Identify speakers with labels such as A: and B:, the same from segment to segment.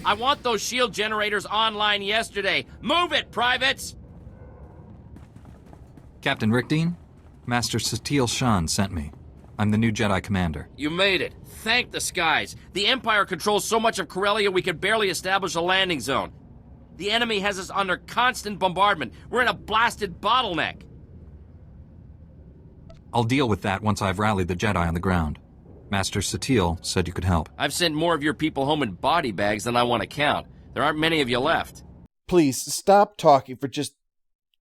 A: I want those shield generators online yesterday. Move it, privates!
B: Captain Rickdean, Master SWTOR Shan sent me. I'm the new Jedi commander.
A: You made it. Thank the skies. The Empire controls so much of Corellia we could barely establish a landing zone. The enemy has us under constant bombardment. We're in a blasted bottleneck.
B: I'll deal with that once I've rallied the Jedi on the ground. Master SWTOR said you could help.
A: I've sent more of your people home in body bags than I want to count. There aren't many of you left.
C: Please, stop talking for just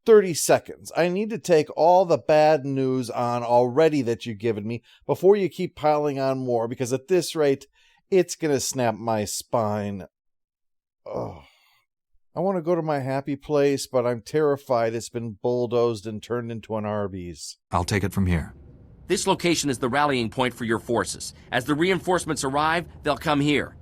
C: 30 seconds. I need to take all the bad news on already that you've given me before you keep piling on more, because at this rate, it's going to snap my spine. Oh, I want to go to my happy place, but I'm terrified it's been bulldozed and turned into an Arby's.
B: I'll take it from here.
A: This location is the rallying point for your forces. As the reinforcements arrive, they'll come here.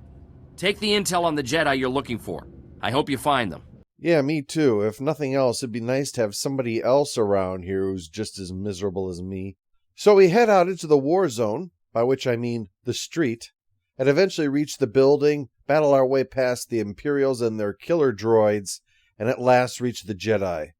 A: Take the intel on the Jedi you're looking for. I hope you find them.
C: Yeah, me too. If nothing else, it'd be nice to have somebody else around here who's just as miserable as me. So we head out into the war zone, by which I mean the street, and eventually reach the building, battle our way past the Imperials and their killer droids, and at last reach the Jedi.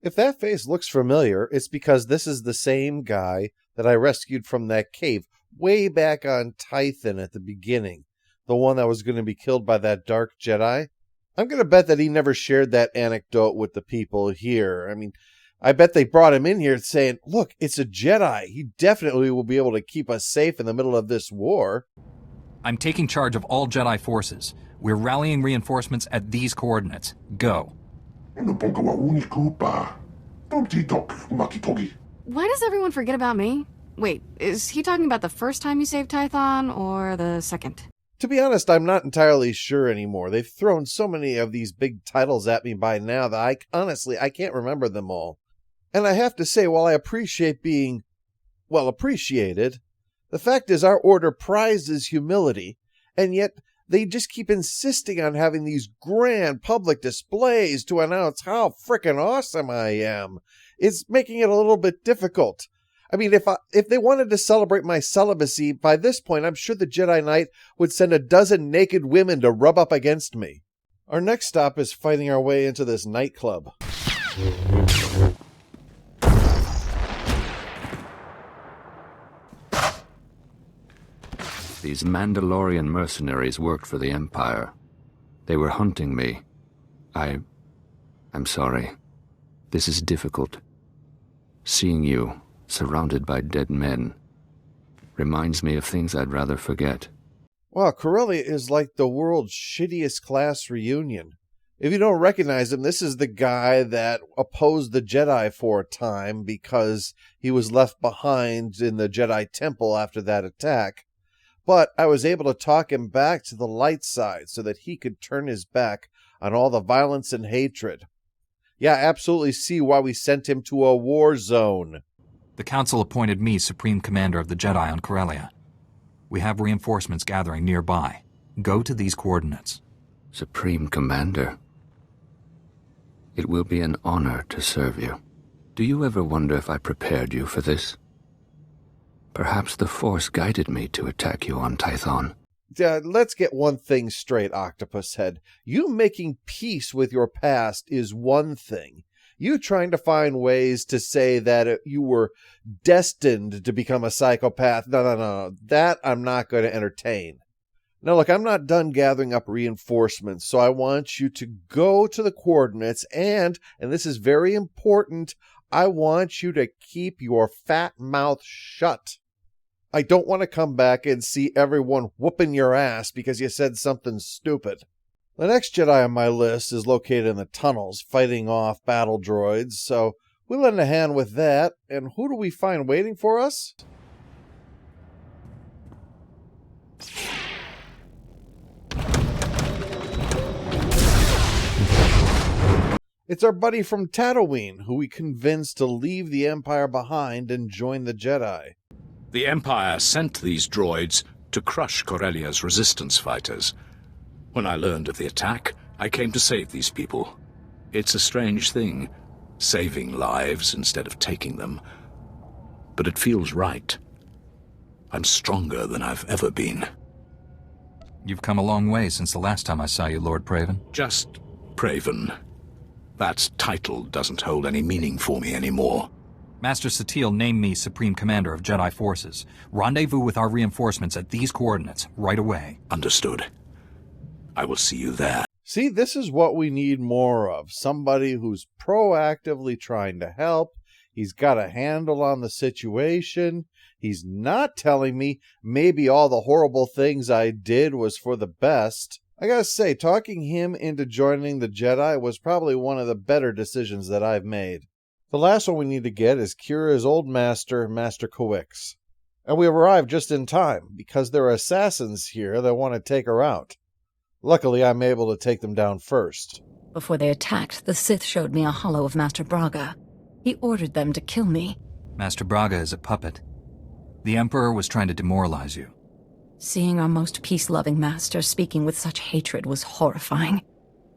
C: If that face looks familiar, it's because this is the same guy that I rescued from that cave way back on Tython at the beginning. The one that was going to be killed by that dark Jedi. I'm going to bet that he never shared that anecdote with the people here. I mean, I bet they brought him in here saying, look, it's a Jedi. He definitely will be able to keep us safe in the middle of this war.
B: I'm taking charge of all Jedi forces. We're rallying reinforcements at these coordinates. Go.
D: Why
E: does everyone forget about me? Wait, is he talking about the first time you saved Tython, or the second?
C: To be honest, I'm not entirely sure anymore. They've thrown so many of these big titles at me by now that I can't remember them all. And I have to say, while I appreciate being, well, appreciated, the fact is our order prizes humility, and yet they just keep insisting on having these grand public displays to announce how frickin' awesome I am. It's making it a little bit difficult. I mean, if they wanted to celebrate my celibacy, by this point, I'm sure the Jedi Knight would send a dozen naked women to rub up against me. Our next stop is fighting our way into this nightclub.
F: These Mandalorian mercenaries worked for the Empire. They were hunting me. I'm sorry. This is difficult. Seeing you, surrounded by dead men, reminds me of things I'd rather forget.
C: Wow, Corellia is like the world's shittiest class reunion. If you don't recognize him, this is the guy that opposed the Jedi for a time because he was left behind in the Jedi Temple after that attack. But I was able to talk him back to the light side so that he could turn his back on all the violence and hatred. Yeah, I absolutely see why we sent him to a war zone.
B: The Council appointed me Supreme Commander of the Jedi on Corellia. We have reinforcements gathering nearby. Go to these coordinates.
F: Supreme Commander. It will be an honor to serve you. Do you ever wonder if I prepared you for this? Perhaps the Force guided me to attack you on Tython.
C: Let's get one thing straight, Octopus Head. You making peace with your past is one thing. You trying to find ways to say that you were destined to become a psychopath, no. That I'm not going to entertain. Now, look, I'm not done gathering up reinforcements, so I want you to go to the coordinates and this is very important, I want you to keep your fat mouth shut. I don't want to come back and see everyone whooping your ass because you said something stupid. The next Jedi on my list is located in the tunnels, fighting off battle droids, so we'll lend a hand with that. And who do we find waiting for us? It's our buddy from Tatooine, who we convinced to leave the Empire behind and join the Jedi.
G: The Empire sent these droids to crush Corellia's resistance fighters. When I learned of the attack, I came to save these people. It's a strange thing, saving lives instead of taking them. But it feels right. I'm stronger than I've ever been.
B: You've come a long way since the last time I saw you, Lord Praven.
G: Just Praven. That title doesn't hold any meaning for me anymore.
B: Master SWTOR named me Supreme Commander of Jedi Forces. Rendezvous with our reinforcements at these coordinates, right away.
G: Understood. I will see you there.
C: See, this is what we need more of. Somebody who's proactively trying to help. He's got a handle on the situation. He's not telling me maybe all the horrible things I did was for the best. I gotta say, talking him into joining the Jedi was probably one of the better decisions that I've made. The last one we need to get is Kira's old master, Master Kowix. And we arrived just in time, because there are assassins here that want to take her out. Luckily, I'm able to take them down first.
H: Before they attacked, the Sith showed me a hollow of Master Braga. He ordered them to kill me.
B: Master Braga is a puppet. The Emperor was trying to demoralize you.
H: Seeing our most peace-loving master speaking with such hatred was horrifying.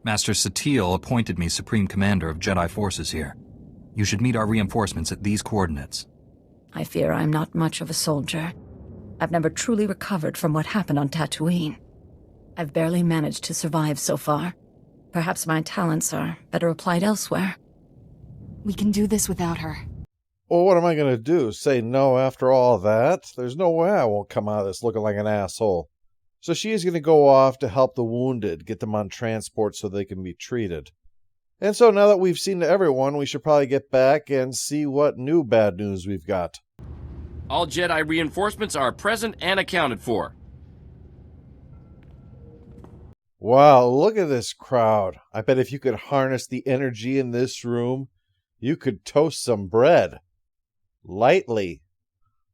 B: Master SWTOR appointed me Supreme Commander of Jedi Forces here. You should meet our reinforcements at these coordinates.
H: I fear I'm not much of a soldier. I've never truly recovered from what happened on Tatooine. I've barely managed to survive so far. Perhaps my talents are better applied elsewhere.
E: We can do this without her.
C: Well, what am I going to do? Say no after all that? There's no way I won't come out of this looking like an asshole. So she is going to go off to help the wounded, get them on transport so they can be treated. And so now that we've seen everyone, we should probably get back and see what new bad news we've got.
A: All Jedi reinforcements are present and accounted for.
C: Wow, look at this crowd. I bet if you could harness the energy in this room, you could toast some bread. Lightly.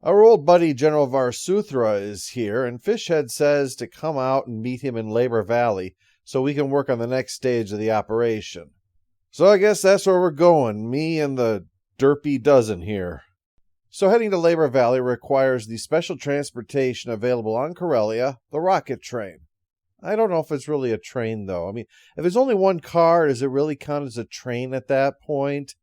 C: Our old buddy General Varsuthra is here, and Fishhead says to come out and meet him in Labor Valley so we can work on the next stage of the operation. So I guess that's where we're going, me and the derpy dozen here. So heading to Labor Valley requires the special transportation available on Corellia, the rocket train. I don't know if it's really a train, though. I mean, if there's only one car, does it really count as a train at that point?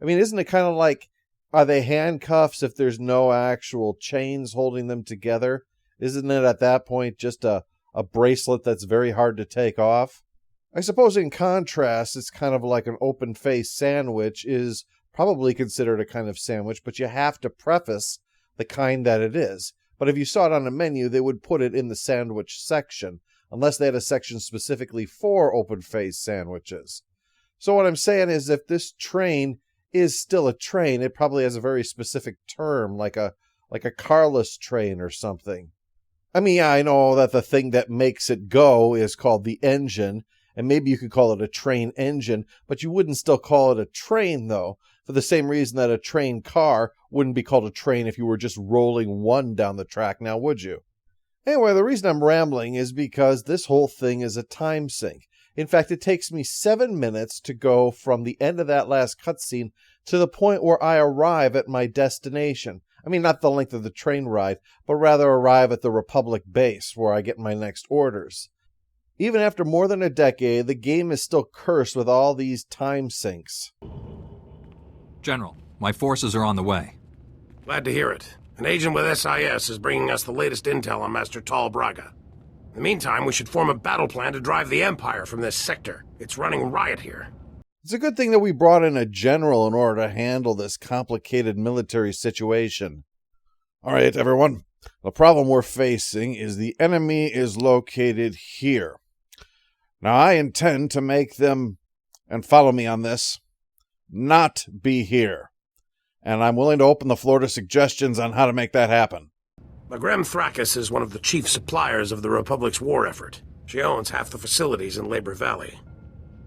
C: I mean, isn't it kind of like, are they handcuffs if there's no actual chains holding them together? Isn't it at that point just a bracelet that's very hard to take off? I suppose in contrast, it's kind of like an open-faced sandwich is probably considered a kind of sandwich, but you have to preface the kind that it is. But if you saw it on a menu, they would put it in the sandwich section, unless they had a section specifically for open-faced sandwiches. So what I'm saying is if this train is still a train, it probably has a very specific term, like a carless train or something. I mean, yeah, I know that the thing that makes it go is called the engine, and maybe you could call it a train engine, but you wouldn't still call it a train, though, for the same reason that a train car wouldn't be called a train if you were just rolling one down the track, now would you? Anyway, the reason I'm rambling is because this whole thing is a time sink. In fact, it takes me 7 minutes to go from the end of that last cutscene to the point where I arrive at my destination. I mean, not the length of the train ride, but rather arrive at the Republic base where I get my next orders. Even after more than a decade, the game is still cursed with all these time sinks.
B: General, my forces are on the way.
I: Glad to hear it. An agent with SIS is bringing us the latest intel on Master Tol Braga. In the meantime, we should form a battle plan to drive the Empire from this sector. It's running riot here.
C: It's a good thing that we brought in a general in order to handle this complicated military situation. All right, everyone. The problem we're facing is the enemy is located here. Now, I intend to make them, and follow me on this, not be here. And I'm willing to open the floor to suggestions on how to make that happen.
I: Magrem Thrakis is one of the chief suppliers of the Republic's war effort. She owns half the facilities in Labor Valley.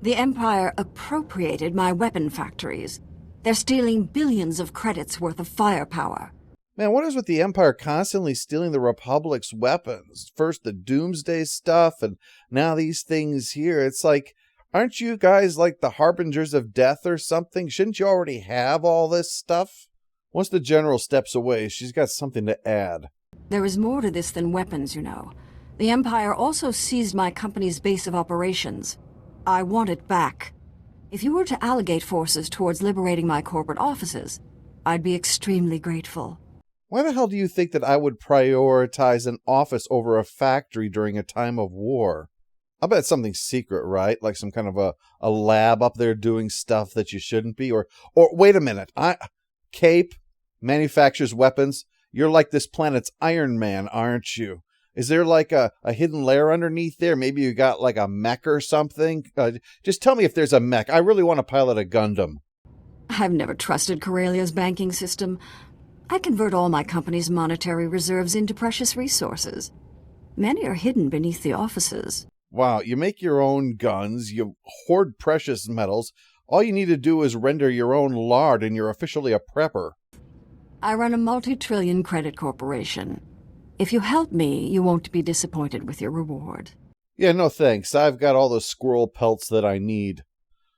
J: The Empire appropriated my weapon factories. They're stealing billions of credits worth of firepower.
C: Man, what is with the Empire constantly stealing the Republic's weapons? First the Doomsday stuff, and now these things here. It's like, aren't you guys like the harbingers of death or something? Shouldn't you already have all this stuff? Once the general steps away, she's got something to add.
J: There is more to this than weapons, you know. The Empire also seized my company's base of operations. I want it back. If you were to allocate forces towards liberating my corporate offices, I'd be extremely grateful.
C: Why the hell do you think that I would prioritize an office over a factory during a time of war? I bet it's something secret, right? Like some kind of a lab up there doing stuff that you shouldn't be. Or wait a minute. Cape manufactures weapons. You're like this planet's Iron Man, aren't you? Is there like a hidden layer underneath there? Maybe you got like a mech or something? Just tell me if there's a mech. I really want to pilot a Gundam.
J: I've never trusted Corellia's banking system. I convert all my company's monetary reserves into precious resources. Many are hidden beneath the offices.
C: Wow, you make your own guns, you hoard precious metals. All you need to do is render your own lard and you're officially a prepper.
J: I run a multi-trillion credit corporation. If you help me, you won't be disappointed with your reward.
C: Yeah, no thanks. I've got all the squirrel pelts that I need.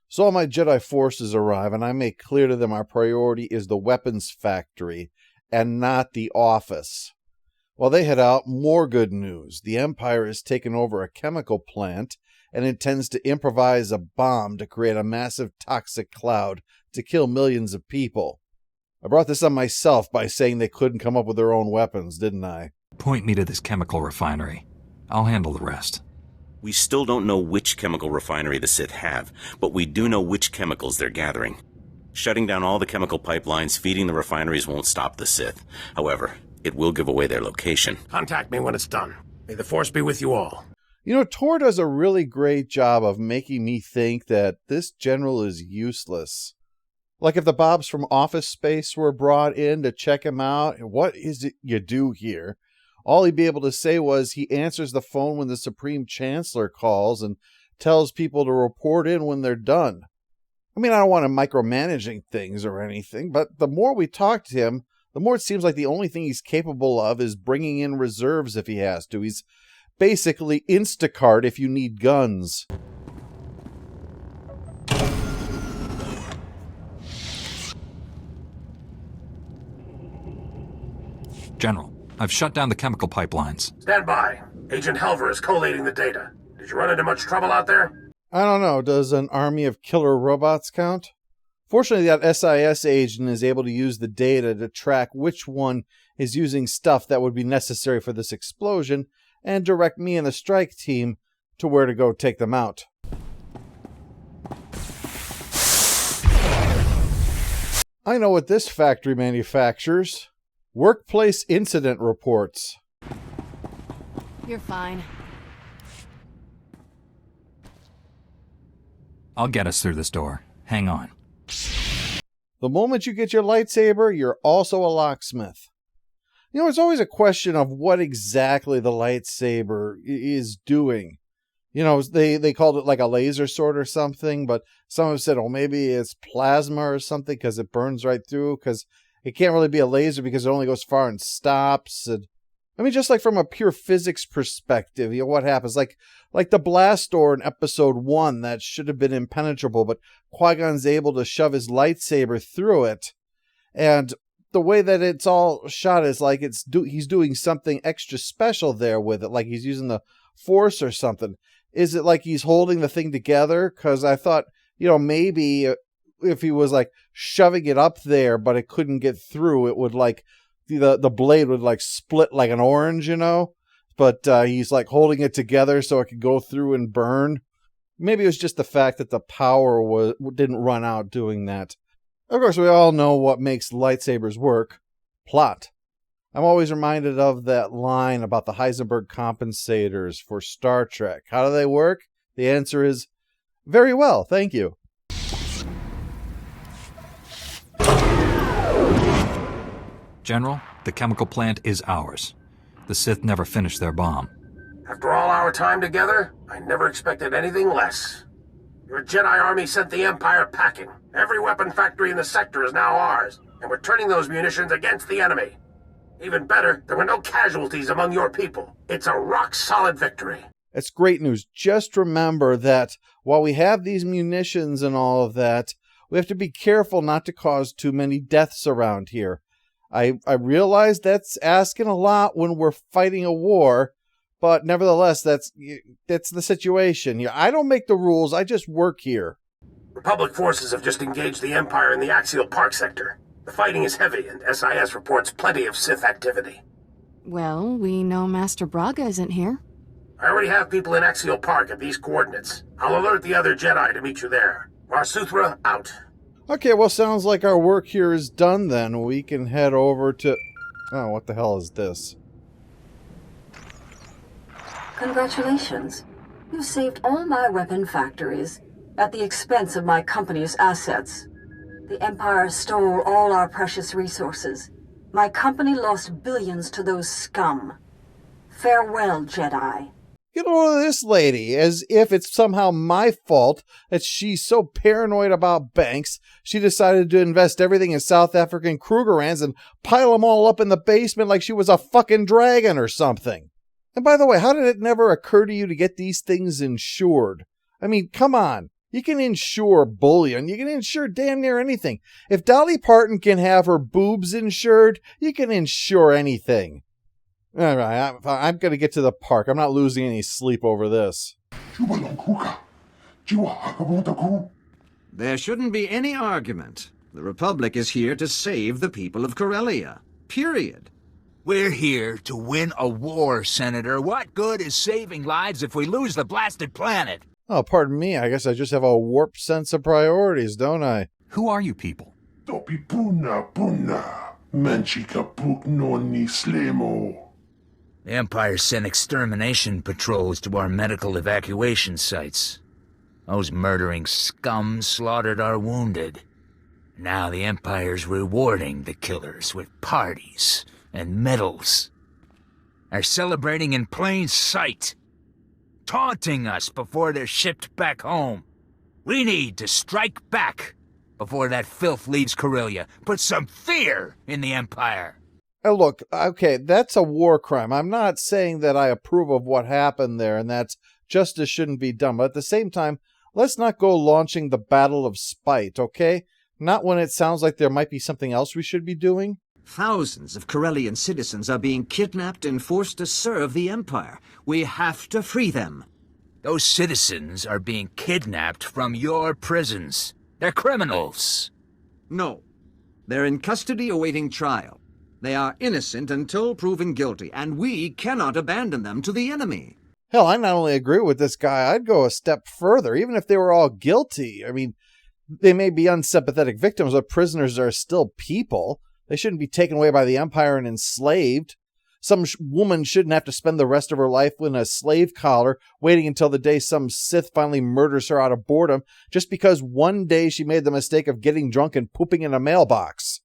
C: So all my Jedi forces arrive, and I make clear to them our priority is the weapons factory, and not the office. While they head out, more good news. The Empire has taken over a chemical plant and intends to improvise a bomb to create a massive toxic cloud to kill millions of people. I brought this on myself by saying they couldn't come up with their own weapons, didn't I?
B: Point me to this chemical refinery. I'll handle the rest.
K: We still don't know which chemical refinery the Sith have, but we do know which chemicals they're gathering. Shutting down all the chemical pipelines feeding the refineries won't stop the Sith. However, it will give away their location.
I: Contact me when it's done. May the Force be with you all.
C: You know, Tor does a really great job of making me think that this general is useless. Like if the Bobs from Office Space were brought in to check him out, what is it you do here? All he'd be able to say was he answers the phone when the Supreme Chancellor calls and tells people to report in when they're done. I mean, I don't want him micromanaging things or anything, but the more we talk to him, the more it seems like the only thing he's capable of is bringing in reserves if he has to. He's basically Instacart if you need guns.
B: General, I've shut down the chemical pipelines.
I: Stand by. Agent Helver is collating the data. Did you run into much trouble out there?
C: I don't know. Does an army of killer robots count? Fortunately, that SIS agent is able to use the data to track which one is using stuff that would be necessary for this explosion and direct me and the strike team to where to go take them out. I know what this factory manufactures. Workplace incident reports.
E: You're fine.
B: I'll get us through this door. Hang on.
C: The moment you get your lightsaber, you're also a locksmith. You know, it's always a question of what exactly the lightsaber is doing. You know, they called it like a laser sword or something, but some have said, oh, maybe it's plasma or something because it burns right through, because it can't really be a laser because it only goes far and stops. And I mean, just like from a pure physics perspective, you know, what happens? Like the blast door in episode 1 that should have been impenetrable, but Qui-Gon's able to shove his lightsaber through it. And the way that it's all shot is like he's doing something extra special there with it, like he's using the Force or something. Is it like he's holding the thing together? Because I thought, you know, maybe if he was like shoving it up there, but it couldn't get through, it would like the blade would like split like an orange, you know? But he's like holding it together so it could go through and burn. Maybe it was just the fact that the power didn't run out doing that. Of course, we all know what makes lightsabers work. Plot. I'm always reminded of that line about the Heisenberg compensators for Star Trek. How do they work? The answer is, very well, thank you.
B: General, the chemical plant is ours. The Sith never finished their bomb.
I: After all our time together, I never expected anything less. Your Jedi army sent the Empire packing. Every weapon factory in the sector is now ours, and we're turning those munitions against the enemy. Even better, there were no casualties among your people. It's a rock-solid victory.
C: It's great news. Just remember that while we have these munitions and all of that, we have to be careful not to cause too many deaths around here. I realize that's asking a lot when we're fighting a war, But nevertheless, that's the situation. I don't make the rules. I just work here.
I: Republic forces have just engaged the Empire in the Axial Park sector. The fighting is heavy, and SIS reports plenty of Sith activity.
E: Well, we know Master Braga isn't here.
I: I already have people in Axial Park at these coordinates. I'll alert the other Jedi to meet you there. SWTOR, out.
C: Okay, well, sounds like our work here is done then. We can head over to... Oh, what the hell is this?
J: Congratulations. You saved all my weapon factories at the expense of my company's assets. The Empire stole all our precious resources. My company lost billions to those scum. Farewell, Jedi.
C: Get over this lady, as if it's somehow my fault that she's so paranoid about banks, she decided to invest everything in South African Krugerrands and pile them all up in the basement like she was a fucking dragon or something. And by the way, how did it never occur to you to get these things insured? I mean, come on. You can insure bullion. You can insure damn near anything. If Dolly Parton can have her boobs insured, you can insure anything. All right, I'm going to get to the park. I'm not losing any sleep over this.
L: There shouldn't be any argument. The Republic is here to save the people of Corellia. Period.
M: We're here to win a war, Senator. What good is saving lives if we lose the blasted planet?
C: Oh, pardon me. I guess I just have a warped sense of priorities, don't I?
B: Who are you people?
D: Topi puna puna. Manchika puk noni slemo.
M: The Empire sent extermination patrols to our medical evacuation sites. Those murdering scum slaughtered our wounded. Now the Empire's rewarding the killers with parties and medals. They're celebrating in plain sight, taunting us before they're shipped back home. We need to strike back before that filth leaves Corellia. Put some fear in the Empire.
C: Look, okay, that's a war crime. I'm not saying that I approve of what happened there and that justice shouldn't be done. But at the same time, let's not go launching the battle of spite, okay? Not when it sounds like there might be something else we should be doing.
L: Thousands of Corellian citizens are being kidnapped and forced to serve the Empire. We have to free them.
M: Those citizens are being kidnapped from your prisons. They're criminals.
L: No. They're in custody awaiting trial. They are innocent until proven guilty, and we cannot abandon them to the enemy.
C: Hell, I not only agree with this guy, I'd go a step further, even if they were all guilty. I mean, they may be unsympathetic victims, but prisoners are still people. They shouldn't be taken away by the Empire and enslaved. Some woman shouldn't have to spend the rest of her life in a slave collar, waiting until the day some Sith finally murders her out of boredom, just because one day she made the mistake of getting drunk and pooping in a mailbox.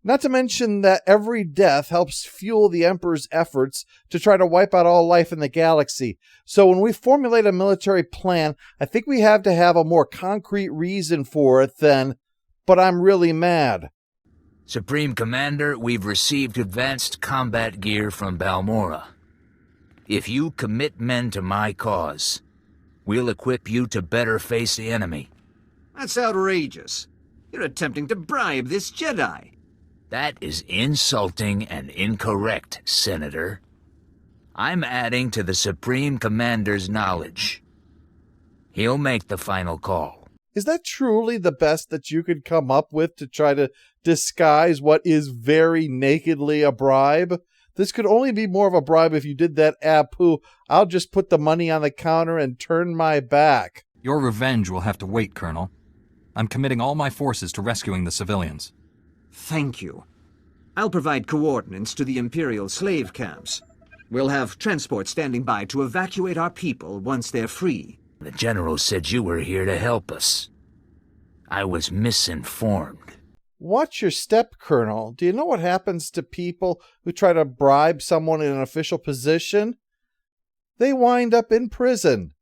C: Not to mention that every death helps fuel the Emperor's efforts to try to wipe out all life in the galaxy. So when we formulate a military plan, I think we have to have a more concrete reason for it than, but I'm really mad.
M: Supreme Commander, we've received advanced combat gear from Balmora. If you commit men to my cause, we'll equip you to better face the enemy.
L: That's outrageous. You're attempting to bribe this Jedi.
M: That is insulting and incorrect, Senator. I'm adding to the Supreme Commander's knowledge. He'll make the final call.
C: Is that truly the best that you could come up with to try to disguise what is very nakedly a bribe? This could only be more of a bribe if you did that Apu. I'll just put the money on the counter and turn my back.
B: Your revenge will have to wait, Colonel. I'm committing all my forces to rescuing the civilians.
L: Thank you. I'll provide coordinates to the Imperial slave camps. We'll have transport standing by to evacuate our people once they're free.
M: The General said you were here to help us. I was misinformed.
C: Watch your step, Colonel. Do you know what happens to people who try to bribe someone in an official position? They wind up in prison,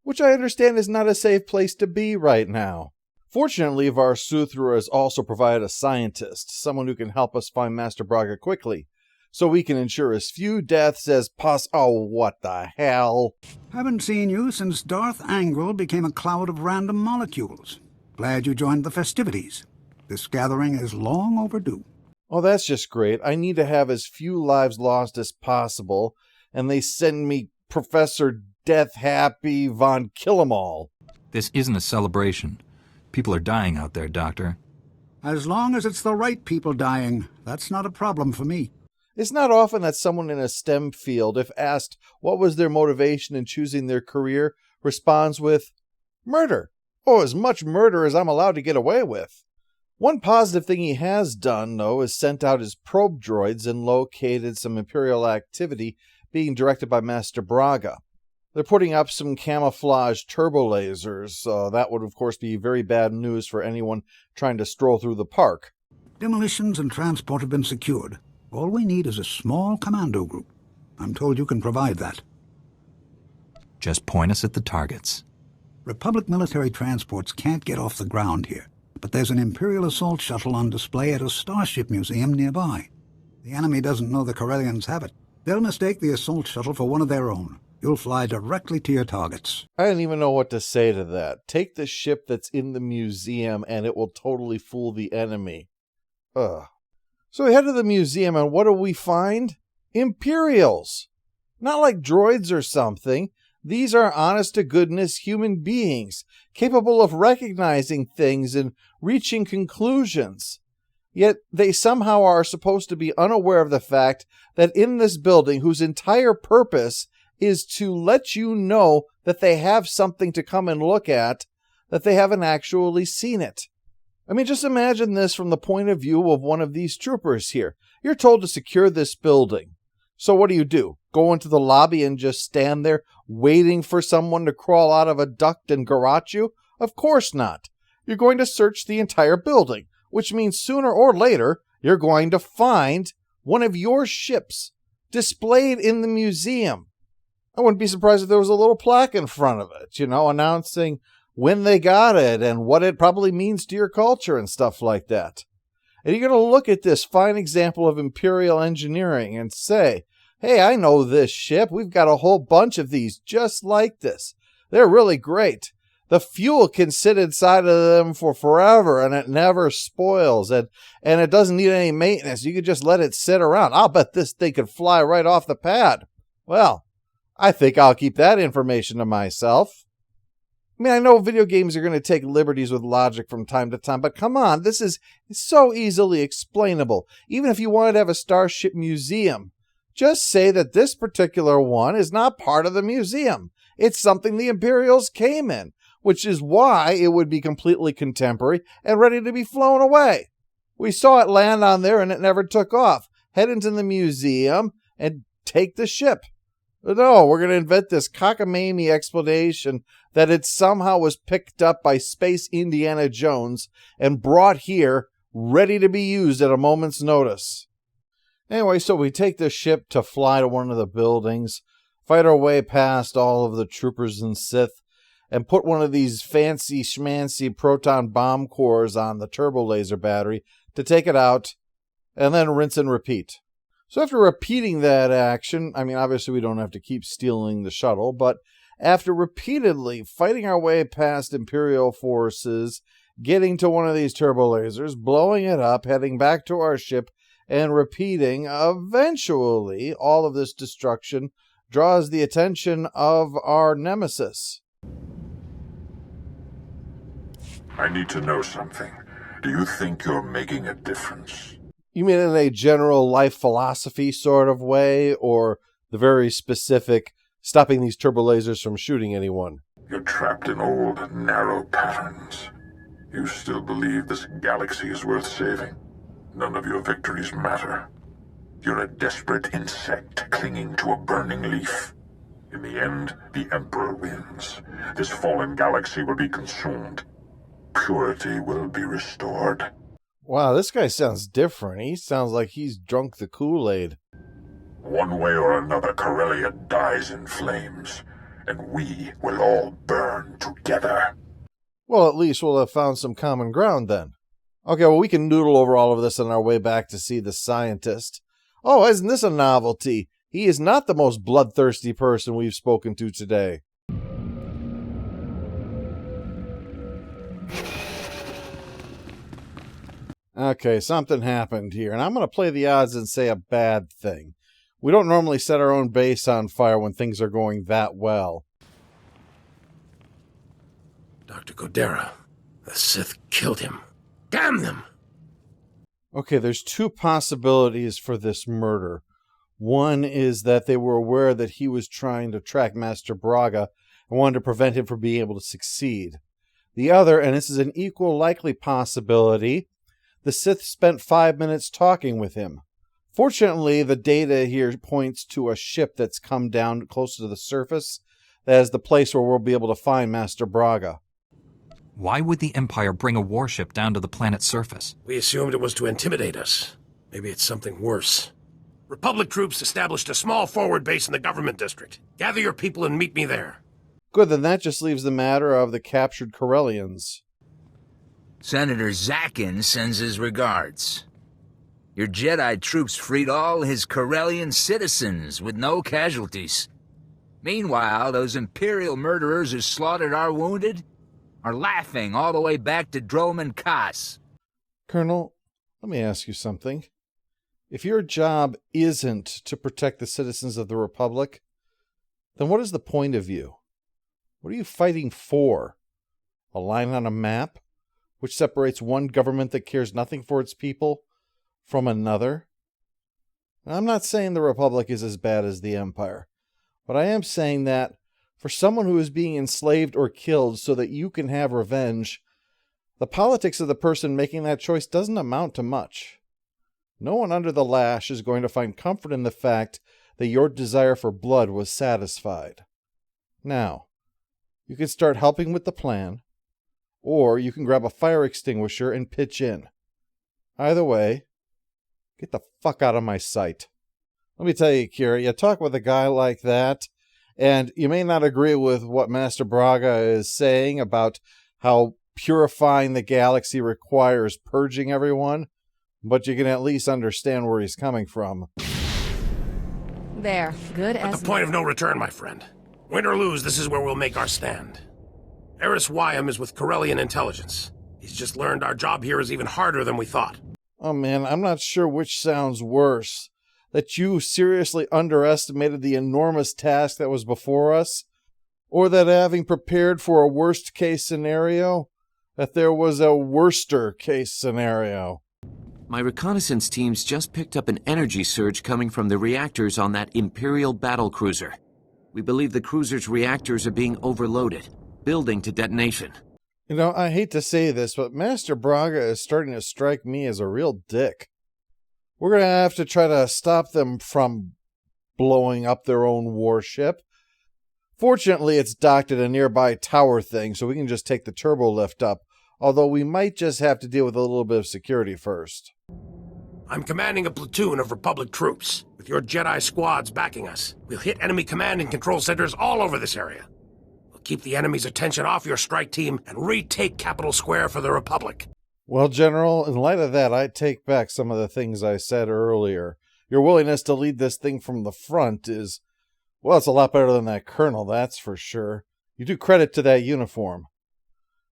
C: which I understand is not a safe place to be right now. Fortunately, SWTOR has also provided a scientist, someone who can help us find Master Braga quickly, so we can ensure as few deaths as Oh, what the hell?
N: Haven't seen you since Darth Angral became a cloud of random molecules. Glad you joined the festivities. This gathering is long overdue.
C: Oh, that's just great. I need to have as few lives lost as possible, and they send me Professor Death Happy Von Killamall.
B: This isn't a celebration. People are dying out there, Doctor.
N: As long as it's the right people dying, that's not a problem for me.
C: It's not often that someone in a STEM field, if asked what was their motivation in choosing their career, responds with, murder. Oh, as much murder as I'm allowed to get away with. One positive thing he has done, though, is sent out his probe droids and located some Imperial activity being directed by Master Braga. They're putting up some camouflage turbo lasers, so that would, of course, be very bad news for anyone trying to stroll through the park.
N: Demolitions and transport have been secured. All we need is a small commando group. I'm told you can provide that.
B: Just point us at the targets.
N: Republic military transports can't get off the ground here, but there's an Imperial assault shuttle on display at a starship museum nearby. The enemy doesn't know the Corellians have it. They'll mistake the assault shuttle for one of their own. You'll fly directly to your targets.
C: I don't even know what to say to that. Take the ship that's in the museum and it will totally fool the enemy. Ugh. So we head to the museum and what do we find? Imperials. Not like droids or something. These are honest-to-goodness human beings, capable of recognizing things and reaching conclusions. Yet they somehow are supposed to be unaware of the fact that in this building, whose entire purpose is to let you know that they have something to come and look at, that they haven't actually seen it. I mean, just imagine this from the point of view of one of these troopers here. You're told to secure this building. So what do? Go into the lobby and just stand there waiting for someone to crawl out of a duct and garrote you? Of course not. You're going to search the entire building, which means sooner or later you're going to find one of your ships displayed in the museum. I wouldn't be surprised if there was a little plaque in front of it, announcing when they got it and what it probably means to your culture and stuff like that. And you're going to look at this fine example of Imperial engineering and say, hey, I know this ship. We've got a whole bunch of these just like this. They're really great. The fuel can sit inside of them for forever and it never spoils and it doesn't need any maintenance. You could just let it sit around. I'll bet this thing could fly right off the pad. Well, I think I'll keep that information to myself. I mean, I know video games are going to take liberties with logic from time to time, but come on, this is so easily explainable. Even if you wanted to have a Starship museum, just say that this particular one is not part of the museum. It's something the Imperials came in, which is why it would be completely contemporary and ready to be flown away. We saw it land on there and it never took off. Head into the museum and take the ship. No, we're going to invent this cockamamie explanation that it somehow was picked up by Space Indiana Jones and brought here ready to be used at a moment's notice. Anyway, so we take the ship to fly to one of the buildings, fight our way past all of the troopers and Sith, and put one of these fancy schmancy proton bomb cores on the turbo laser battery to take it out, and then rinse and repeat. So after repeating that action, I mean, obviously we don't have to keep stealing the shuttle, but after repeatedly fighting our way past Imperial forces, getting to one of these turbo lasers, blowing it up, heading back to our ship, and repeating, eventually all of this destruction draws the attention of our nemesis.
D: I need to know something. Do you think you're making a difference?
C: You mean in a general life philosophy sort of way, or the very specific stopping these turbo lasers from shooting anyone?
D: You're trapped in old, narrow patterns. You still believe this galaxy is worth saving. None of your victories matter. You're a desperate insect clinging to a burning leaf. In the end, the Emperor wins. This fallen galaxy will be consumed. Purity will be restored.
C: Wow, this guy sounds different. He sounds like he's drunk the Kool-Aid.
D: One way or another, Corellia dies in flames, and we will all burn together.
C: Well, at least we'll have found some common ground then. Okay, well, we can noodle over all of this on our way back to see the scientist. Oh, isn't this a novelty? He is not the most bloodthirsty person we've spoken to today. Okay, something happened here, and I'm going to play the odds and say a bad thing. We don't normally set our own base on fire when things are going that well.
I: Dr. Godera, the Sith killed him. Damn them!
C: Okay, there's two possibilities for this murder. One is that they were aware that he was trying to track Master Braga and wanted to prevent him from being able to succeed. The other, and this is an equal likely possibility, the Sith spent 5 minutes talking with him. Fortunately, the data here points to a ship that's come down closer to the surface. That is the place where we'll be able to find Master Braga.
B: Why would the Empire bring a warship down to the planet's surface?
I: We assumed it was to intimidate us. Maybe it's something worse. Republic troops established a small forward base in the government district. Gather your people and meet me there.
C: Good, then that just leaves the matter of the captured Corellians.
M: Senator Zakin sends his regards. Your Jedi troops freed all his Corellian citizens with no casualties. Meanwhile, those Imperial murderers who slaughtered our wounded are laughing all the way back to Dromund Kaas.
C: Colonel, let me ask you something. If your job isn't to protect the citizens of the Republic, then what is the point of you? What are you fighting for? A line on a map, which separates one government that cares nothing for its people from another? I'm not saying the Republic is as bad as the Empire, but I am saying that for someone who is being enslaved or killed so that you can have revenge, the politics of the person making that choice doesn't amount to much. No one under the lash is going to find comfort in the fact that your desire for blood was satisfied. Now, you can start helping with the plan, or you can grab a fire extinguisher and pitch in. Either way, get the fuck out of my sight. Let me tell you, Kira, you talk with a guy like that, and you may not agree with what Master Braga is saying about how purifying the galaxy requires purging everyone, but you can at least understand where he's coming from.
E: There, good
I: At
E: as...
I: the point of no return, my friend. Win or lose, this is where we'll make our stand. Eris Wyam is with Corellian intelligence. He's just learned our job here is even harder than we thought.
C: Oh man, I'm not sure which sounds worse. That you seriously underestimated the enormous task that was before us, or that having prepared for a worst-case scenario, that there was a worster-case scenario.
O: My reconnaissance teams just picked up an energy surge coming from the reactors on that Imperial battlecruiser. We believe the cruiser's reactors are being overloaded, building to detonation.
C: You know, I hate to say this, but Master Braga is starting to strike me as a real dick. We're going to have to try to stop them from blowing up their own warship. Fortunately, it's docked at a nearby tower thing, so we can just take the turbo lift up, although we might just have to deal with a little bit of security first.
I: I'm commanding a platoon of Republic troops, with your Jedi squads backing us. We'll hit enemy command and control centers all over this area. We'll keep the enemy's attention off your strike team and retake Capital Square for the Republic.
C: Well, General, in light of that, I take back some of the things I said earlier. Your willingness to lead this thing from the front is, well, it's a lot better than that Colonel, that's for sure. You do credit to that uniform.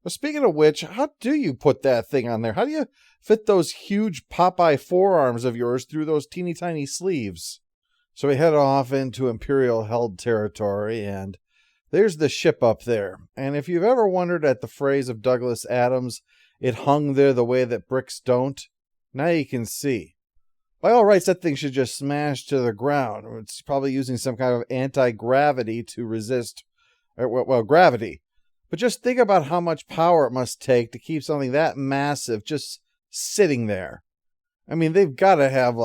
C: But speaking of which, how do you put that thing on there? How do you fit those huge Popeye forearms of yours through those teeny tiny sleeves? So we head off into Imperial-held territory, and there's the ship up there. And if you've ever wondered at the phrase of Douglas Adams, it hung there the way that bricks don't, now you can see. By all rights, that thing should just smash to the ground. It's probably using some kind of anti-gravity to resist, gravity. But just think about how much power it must take to keep something that massive just sitting there. I mean, they've got to have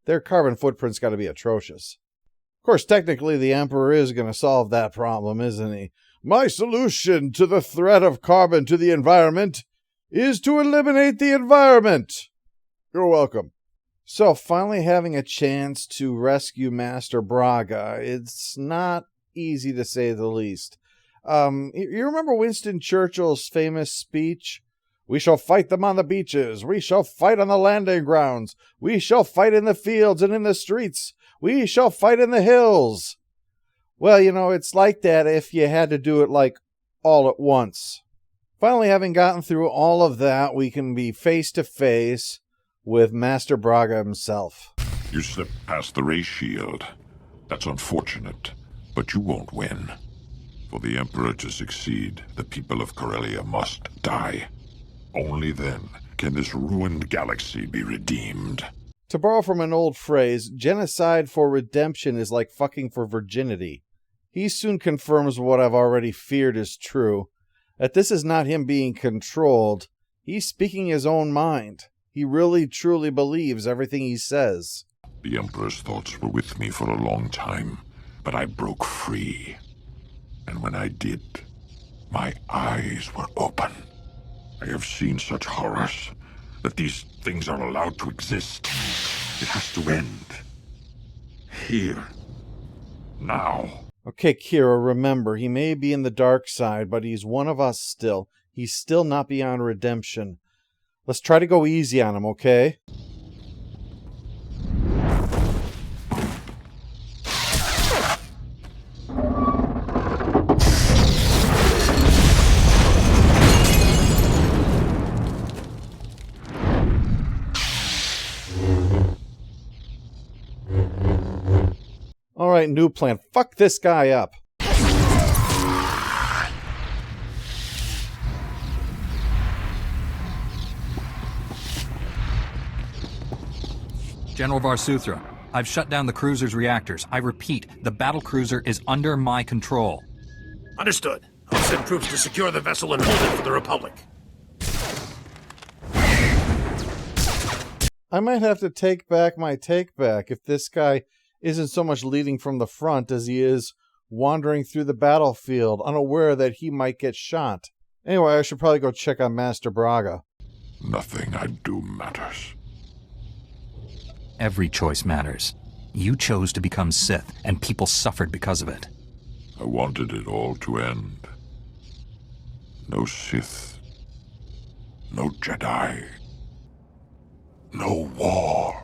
C: their carbon footprint's got to be atrocious. Of course, technically, the Emperor is going to solve that problem, isn't he? My solution to the threat of carbon to the environment is to eliminate the environment. You're welcome. So, finally having a chance to rescue Master Braga, it's not easy to say the least. You remember Winston Churchill's famous speech? We shall fight them on the beaches. We shall fight on the landing grounds. We shall fight in the fields and in the streets. We shall fight in the hills. Well, you know, it's like that if you had to do it, all at once. Finally, having gotten through all of that, we can be face to face with Master Braga himself.
D: You slipped past the ray shield. That's unfortunate, but you won't win. For the Emperor to succeed, the people of Corellia must die. Only then can this ruined galaxy be redeemed.
C: To borrow from an old phrase, genocide for redemption is like fucking for virginity. He soon confirms what I've already feared is true, that this is not him being controlled. He's speaking his own mind. He really, truly believes everything he says.
D: The Emperor's thoughts were with me for a long time, but I broke free. And when I did, my eyes were open. I have seen such horrors that these things are allowed to exist. It has to end. Here. Now.
C: Okay, Kira, remember, he may be in the dark side, but he's one of us still. He's still not beyond redemption. Let's try to go easy on him, okay? Alright, new plan. Fuck this guy up.
B: General SWTOR, I've shut down the cruiser's reactors. I repeat, the battlecruiser is under my control.
I: Understood. I'll send troops to secure the vessel and hold it for the Republic.
C: I might have to take back my take-back if this guy isn't so much leading from the front as he is wandering through the battlefield, unaware that he might get shot. Anyway, I should probably go check on Master Braga.
D: Nothing I do matters.
B: Every choice matters. You chose to become Sith, and people suffered because of it.
D: I wanted it all to end. No Sith. No Jedi. No war.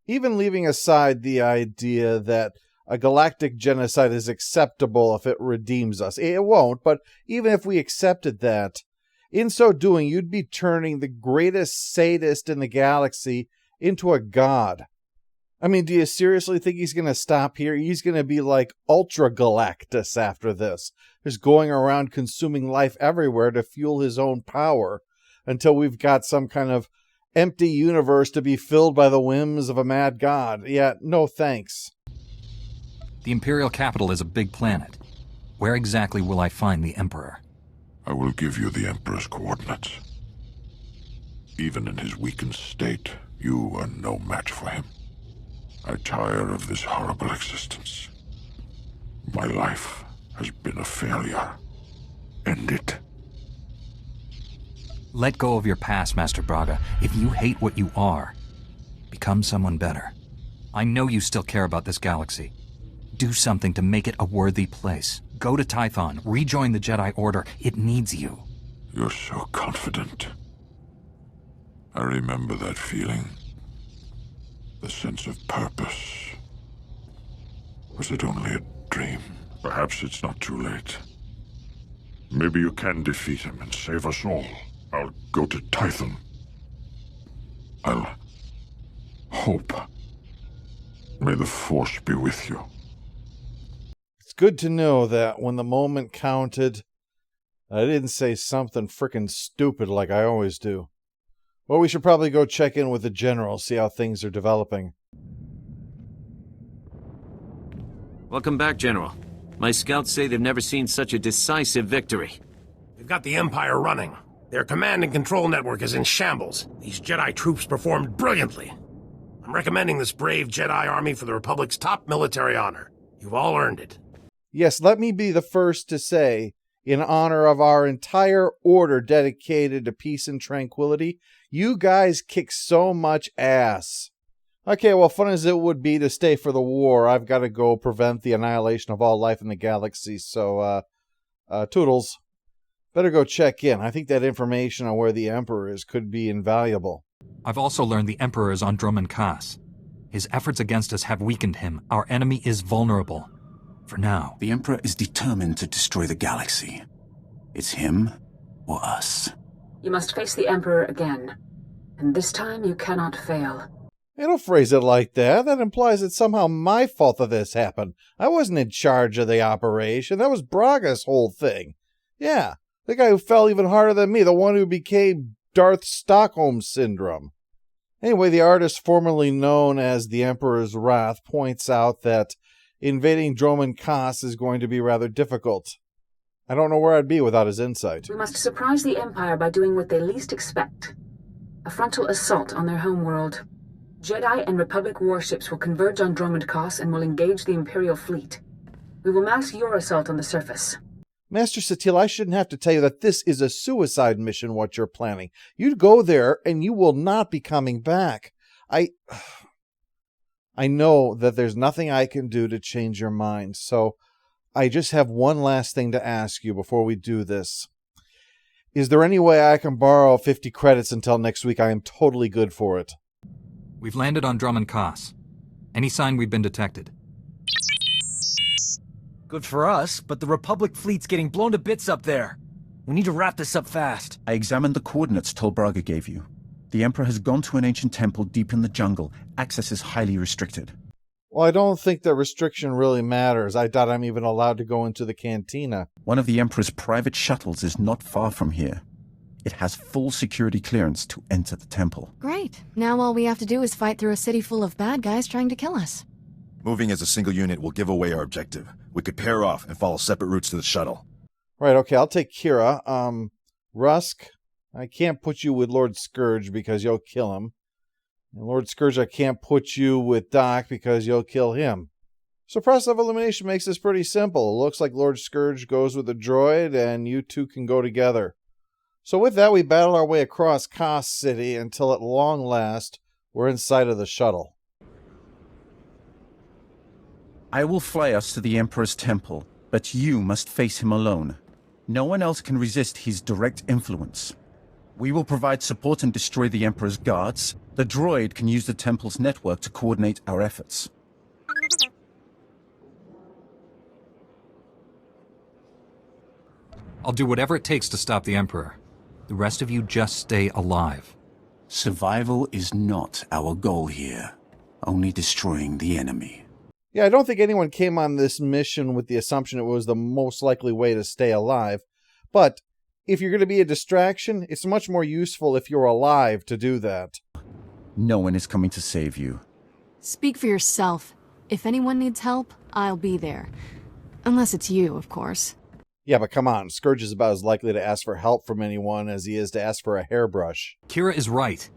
C: Even leaving aside the idea that a galactic genocide is acceptable if it redeems us. It won't, but even if we accepted that, in so doing, you'd be turning the greatest sadist in the galaxy into a god. I mean, do you seriously think he's going to stop here? He's going to be like Ultra Galactus after this, just going around consuming life everywhere to fuel his own power until we've got some kind of empty universe to be filled by the whims of a mad god. Yeah, no thanks.
B: The Imperial capital is a big planet. Where exactly will I find the Emperor?
D: I will give you the Emperor's coordinates. Even in his weakened state, you are no match for him. I tire of this horrible existence. My life has been a failure. End it.
B: Let go of your past, Master Braga. If you hate what you are, become someone better. I know you still care about this galaxy. Do something to make it a worthy place. Go to Tython. Rejoin the Jedi Order. It needs you.
D: You're so confident. I remember that feeling. The sense of purpose. Was it only a dream? Perhaps it's not too late. Maybe you can defeat him and save us all. I'll go to Tython. I'll hope. May the Force be with you.
C: It's good to know that when the moment counted, I didn't say something frickin' stupid like I always do. Well, we should probably go check in with the General, see how things are developing.
O: Welcome back, General. My scouts say they've never seen such a decisive victory.
I: We've got the Empire running. Their command and control network is in shambles. These Jedi troops performed brilliantly. I'm recommending this brave Jedi army for the Republic's top military honor. You've all earned it.
C: Yes, let me be the first to say, in honor of our entire order dedicated to peace and tranquility, you guys kick so much ass. Okay, well, fun as it would be to stay for the war, I've got to go prevent the annihilation of all life in the galaxy, so, toodles. Better go check in. I think that information on where the Emperor is could be invaluable.
B: I've also learned the Emperor is on Dromund Kaas. His efforts against us have weakened him. Our enemy is vulnerable. For now.
P: The Emperor is determined to destroy the galaxy. It's him or us.
J: You must face the Emperor again. And this time you cannot fail.
C: Hey, don't phrase it like that. That implies it's somehow my fault that this happened. I wasn't in charge of the operation. That was Braga's whole thing. Yeah, the guy who fell even harder than me, the one who became Darth Stockholm Syndrome. Anyway, the artist formerly known as the Emperor's Wrath points out that invading Dromund Kaas is going to be rather difficult. I don't know where I'd be without his insight.
Q: We must surprise the Empire by doing what they least expect. A frontal assault on their homeworld. Jedi and Republic warships will converge on Dromund Kaas and will engage the Imperial fleet. We will mask your assault on the surface.
C: Master Satil, I shouldn't have to tell you that this is a suicide mission, what you're planning. You'd go there, and you will not be coming back. I know that there's nothing I can do to change your mind, so I just have one last thing to ask you before we do this. Is there any way I can borrow 50 credits until next week? I am totally good for it.
B: We've landed on Dromund Kaas. Any sign we've been detected?
R: Good for us, but the Republic fleet's getting blown to bits up there. We need to wrap this up fast.
P: I examined the coordinates Tol Braga gave you. The Emperor has gone to an ancient temple deep in the jungle. Access is highly restricted.
C: Well, I don't think the restriction really matters. I doubt I'm even allowed to go into the cantina.
P: One of the Emperor's private shuttles is not far from here. It has full security clearance to enter the temple.
E: Great. Now all we have to do is fight through a city full of bad guys trying to kill us.
S: Moving as a single unit will give away our objective. We could pair off and follow separate routes to the shuttle.
C: Right, okay, I'll take Kira. Rusk, I can't put you with Lord Scourge because you'll kill him. And Lord Scourge, I can't put you with Doc because you'll kill him. Suppressive elimination makes this pretty simple. It looks like Lord Scourge goes with the droid, and you two can go together. So with that, we battle our way across Kaas City until at long last, we're in sight of the shuttle.
P: I will fly us to the Emperor's temple, but you must face him alone. No one else can resist his direct influence. We will provide support and destroy the Emperor's guards. The droid can use the temple's network to coordinate our efforts.
B: I'll do whatever it takes to stop the Emperor. The rest of you just stay alive.
P: Survival is not our goal here. Only destroying the enemy.
C: Yeah, I don't think anyone came on this mission with the assumption it was the most likely way to stay alive. But if you're going to be a distraction, it's much more useful if you're alive to do that.
P: No one is coming to save you.
E: Speak for yourself. If anyone needs help, I'll be there. Unless it's you, of course.
C: Yeah, but come on. Scourge is about as likely to ask for help from anyone as he is to ask for a hairbrush.
B: Kira is right.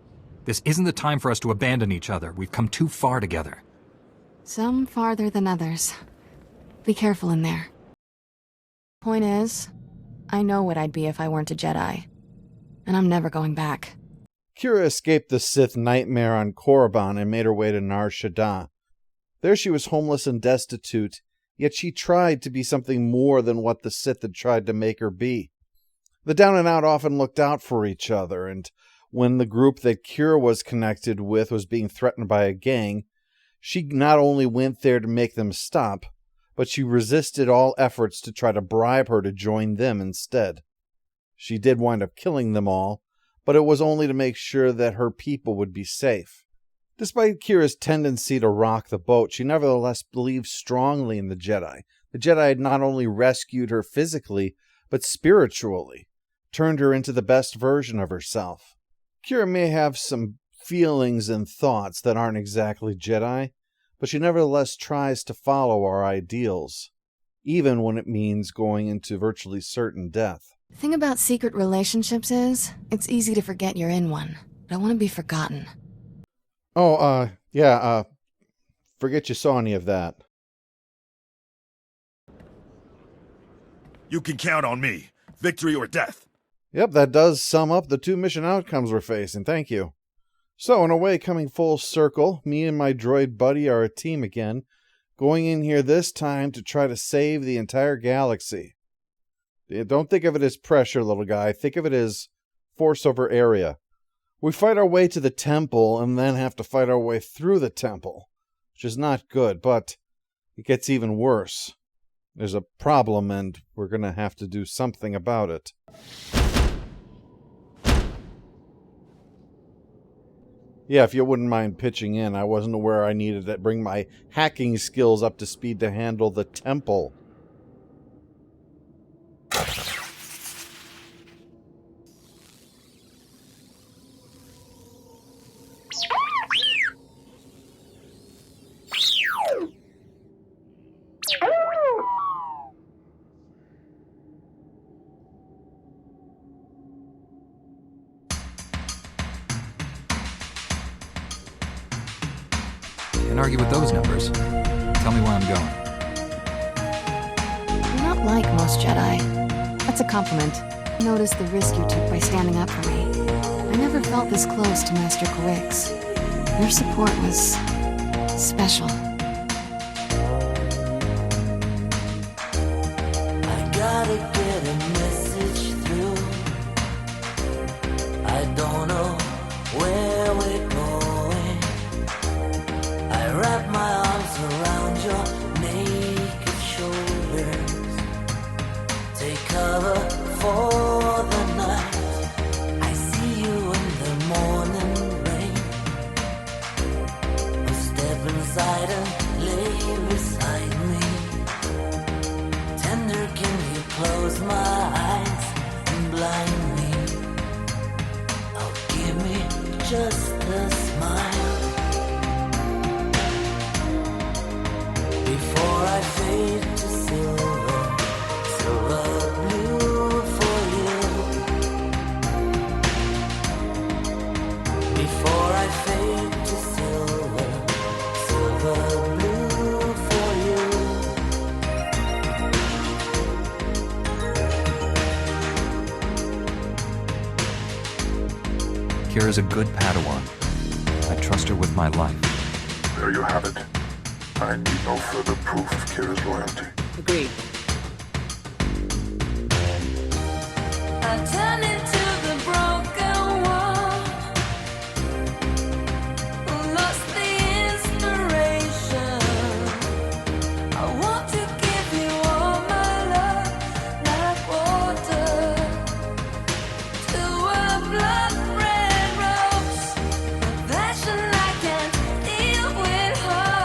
B: This isn't the time for us to abandon each other. We've come too far together.
E: Some farther than others. Be careful in there. Point is, I know what I'd be if I weren't a Jedi. And I'm never going back.
C: Kira escaped the Sith nightmare on Korriban and made her way to Nar Shaddaa. There she was homeless and destitute, yet she tried to be something more than what the Sith had tried to make her be. The down and out often looked out for each other, and when the group that Kira was connected with was being threatened by a gang, she not only went there to make them stop, but she resisted all efforts to try to bribe her to join them instead. She did wind up killing them all, but it was only to make sure that her people would be safe. Despite Kira's tendency to rock the boat, she nevertheless believed strongly in the Jedi. The Jedi had not only rescued her physically, but spiritually, turned her into the best version of herself. Kira may have some feelings and thoughts that aren't exactly Jedi, but she nevertheless tries to follow our ideals, even when it means going into virtually certain death.
E: The thing about secret relationships is, it's easy to forget you're in one. Don't want to be forgotten.
C: Forget you saw any of that.
S: You can count on me. Victory or death.
C: Yep, that does sum up the two mission outcomes we're facing, thank you. So, in a way, coming full circle, me and my droid buddy are a team again, going in here this time to try to save the entire galaxy. Don't think of it as pressure, little guy. Think of it as force over area. We fight our way to the temple and then have to fight our way through the temple, which is not good, but it gets even worse. There's a problem, and we're going to have to do something about it. Yeah, if you wouldn't mind pitching in. I wasn't aware I needed to bring my hacking skills up to speed to handle the temple.
B: Can't argue with those numbers. Tell me where I'm going.
E: You're not like most Jedi. That's a compliment. I noticed the risk you took by standing up for me. I never felt this close to Master Kawix. Your support was special.
T: I gotta get a message through. I don't know where we're going. I wrap my arms around your naked shoulders. Take cover for the night. I see you in the morning rain. Step inside and lay beside me. Tender, can you close my eyes and blind me? Oh, give me just a smile before I fade to silver, silver blue for you. Before I fade to silver, silver blue for you.
B: Kira's a good Padawan. I trust her with my life.
D: There you have it. I need no further proof of Kira's loyalty.
Q: Agreed.
T: I turn into the broken one, lost the inspiration. I want to give you all my love, like water to a blood red rose. The passion I can't deal with her.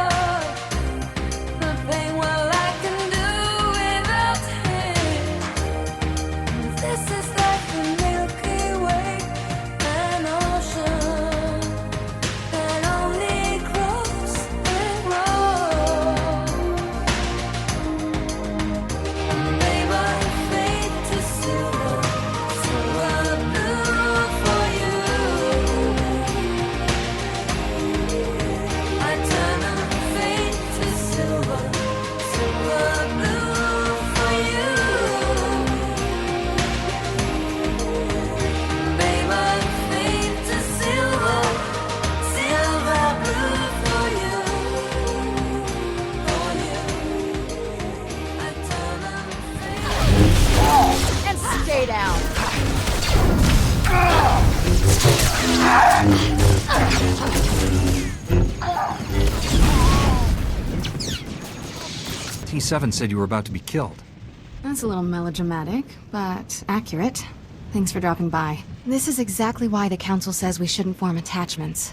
T: The pain, well, I can do without him. This is like the Milky Way, an ocean that only grows and grows. And babe, I fade to silver, silver blue for you. I turn and fade to silver, silver blue for you. Babe, I fade to silver, silver blue for you. For you. I turn and
E: And stay down.
B: T7 said you were about to be killed.
E: That's a little melodramatic, but accurate. Thanks for dropping by. This is exactly why the Council says we shouldn't form attachments.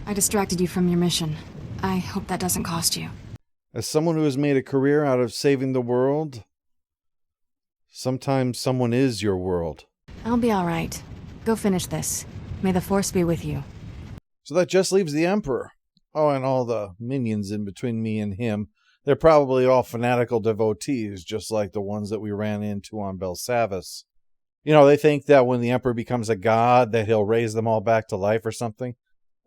E: I distracted you from your mission. I hope that doesn't cost you.
C: As someone who has made a career out of saving the world, sometimes someone is your world.
E: I'll be all right. Go finish this. May the Force be with you.
C: So that just leaves the Emperor. Oh, and all the minions in between me and him. They're probably all fanatical devotees, just like the ones that we ran into on Belsavis. You know, they think that when the Emperor becomes a god, that he'll raise them all back to life or something.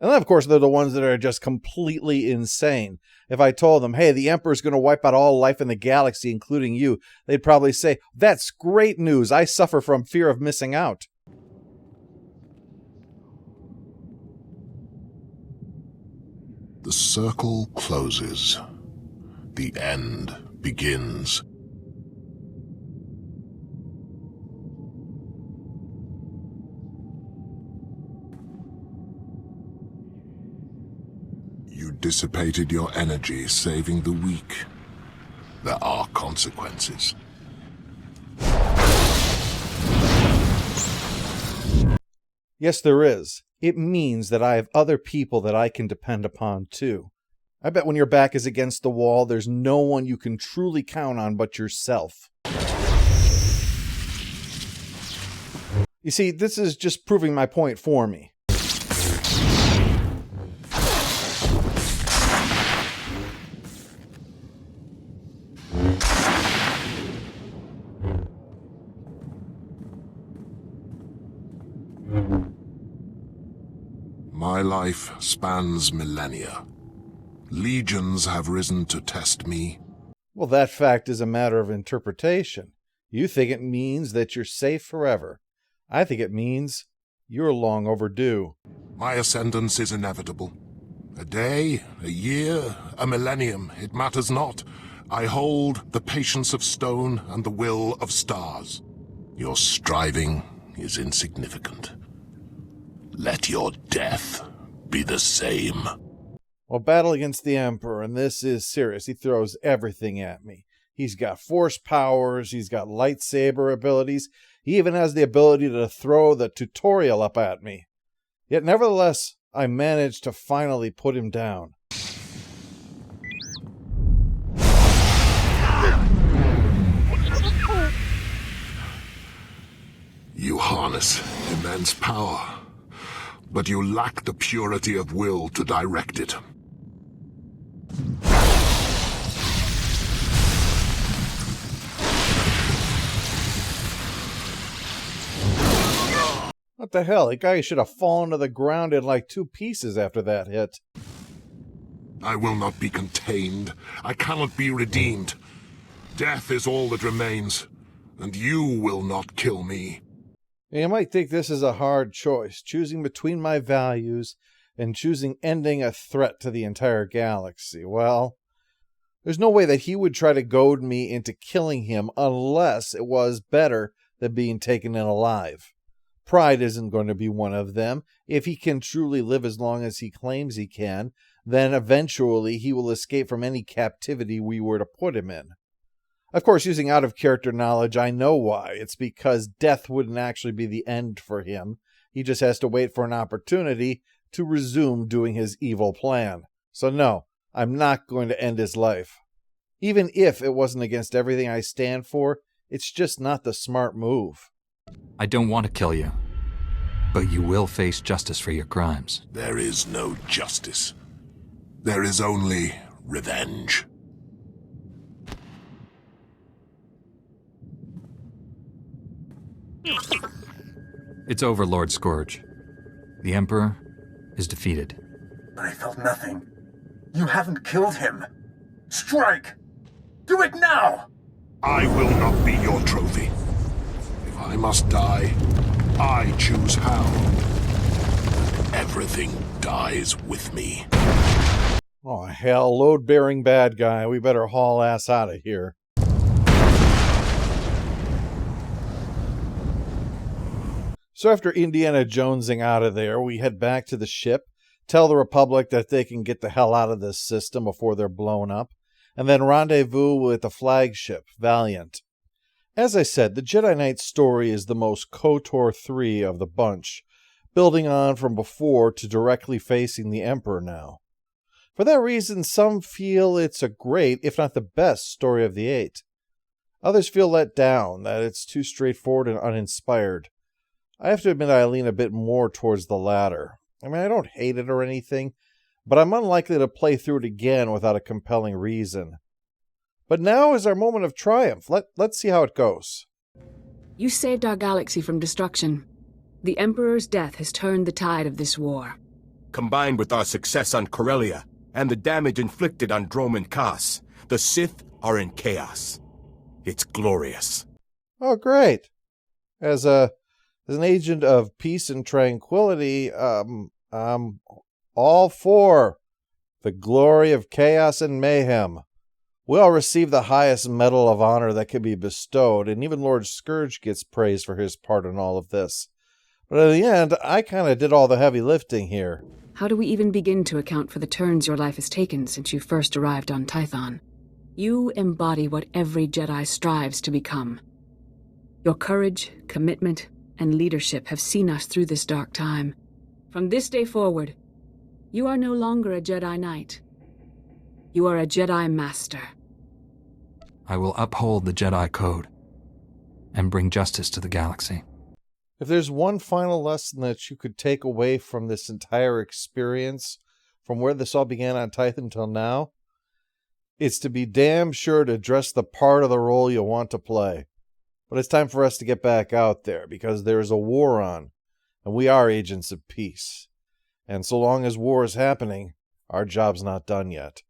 C: And then, of course, they're the ones that are just completely insane. If I told them, hey, the Emperor's going to wipe out all life in the galaxy, including you, they'd probably say, that's great news. I suffer from fear of missing out.
D: The circle closes. The end begins. You dissipated your energy saving the weak. There are consequences.
C: Yes, there is. it means that I have other people that I can depend upon too. I bet when your back is against the wall, there's no one you can truly count on but yourself. You see, this is just proving my point for me.
U: My life spans millennia. Legions have risen to test me.
C: Well, that fact is a matter of interpretation. You think it means that you're safe forever. I think it means you're long overdue.
U: My ascendance is inevitable. A day, a year, a millennium, it matters not. I hold the patience of stone and the will of stars. Your striving is insignificant. Let your death be the same.
C: Well, battle against the Emperor, and this is serious. He throws everything at me. He's got force powers, he's got lightsaber abilities, he even has the ability to throw the tutorial up at me. Yet nevertheless, I managed to finally put him down.
U: You harness immense power, but you lack the purity of will to direct it.
C: What the hell? The guy should have fallen to the ground in like 2 pieces after that hit.
U: I will not be contained. I cannot be redeemed. Death is all that remains, and you will not kill me.
C: You might think this is a hard choice, choosing between my values and choosing ending a threat to the entire galaxy. Well, there's no way that he would try to goad me into killing him unless it was better than being taken in alive. Pride isn't going to be one of them. If he can truly live as long as he claims he can, then eventually he will escape from any captivity we were to put him in. Of course, using out-of-character knowledge, I know why. It's because death wouldn't actually be the end for him. He just has to wait for an opportunity to resume doing his evil plan. So no, I'm not going to end his life. Even if it wasn't against everything I stand for, it's just not the smart move.
B: I don't want to kill you, but you will face justice for your crimes.
U: There is no justice. There is only revenge.
B: It's over, Lord Scourge. The Emperor is defeated.
V: I felt nothing. You haven't killed him. Strike! Do it now!
U: I will not be your trophy. If I must die, I choose how. Everything dies with me.
C: Oh, hell, load-bearing bad guy. We better haul ass out of here. So after Indiana Jonesing out of there, we head back to the ship, tell the Republic that they can get the hell out of this system before they're blown up, and then rendezvous with the flagship, Valiant. As I said, the Jedi Knight story is the most KOTOR 3 of the bunch, building on from before to directly facing the Emperor now. For that reason, some feel it's a great, if not the best, story of the 8. Others feel let down, that it's too straightforward and uninspired. I have to admit I lean a bit more towards the latter. I mean, I don't hate it or anything, but I'm unlikely to play through it again without a compelling reason. But now is our moment of triumph. Let's see how it goes.
Q: You saved our galaxy from destruction. The Emperor's death has turned the tide of this war.
W: Combined with our success on Corellia and the damage inflicted on Dromund Kaas, the Sith are in chaos. It's glorious.
C: Oh, great. As an agent of peace and tranquility, I'm all for the glory of chaos and mayhem. We all receive the highest medal of honor that could be bestowed, and even Lord Scourge gets praise for his part in all of this. But in the end, I kind of did all the heavy lifting here.
Q: How do we even begin to account for the turns your life has taken since you first arrived on Tython? You embody what every Jedi strives to become. Your courage, commitment, and leadership have seen us through this dark time. From this day forward, you are no longer a Jedi Knight. You are a Jedi Master.
B: I will uphold the Jedi Code and bring justice to the galaxy.
C: If there's one final lesson that you could take away from this entire experience, from where this all began on Tython till now, it's to be damn sure to dress the part of the role you want to play. But it's time for us to get back out there, because there is a war on, and we are agents of peace. And so long as war is happening, our job's not done yet.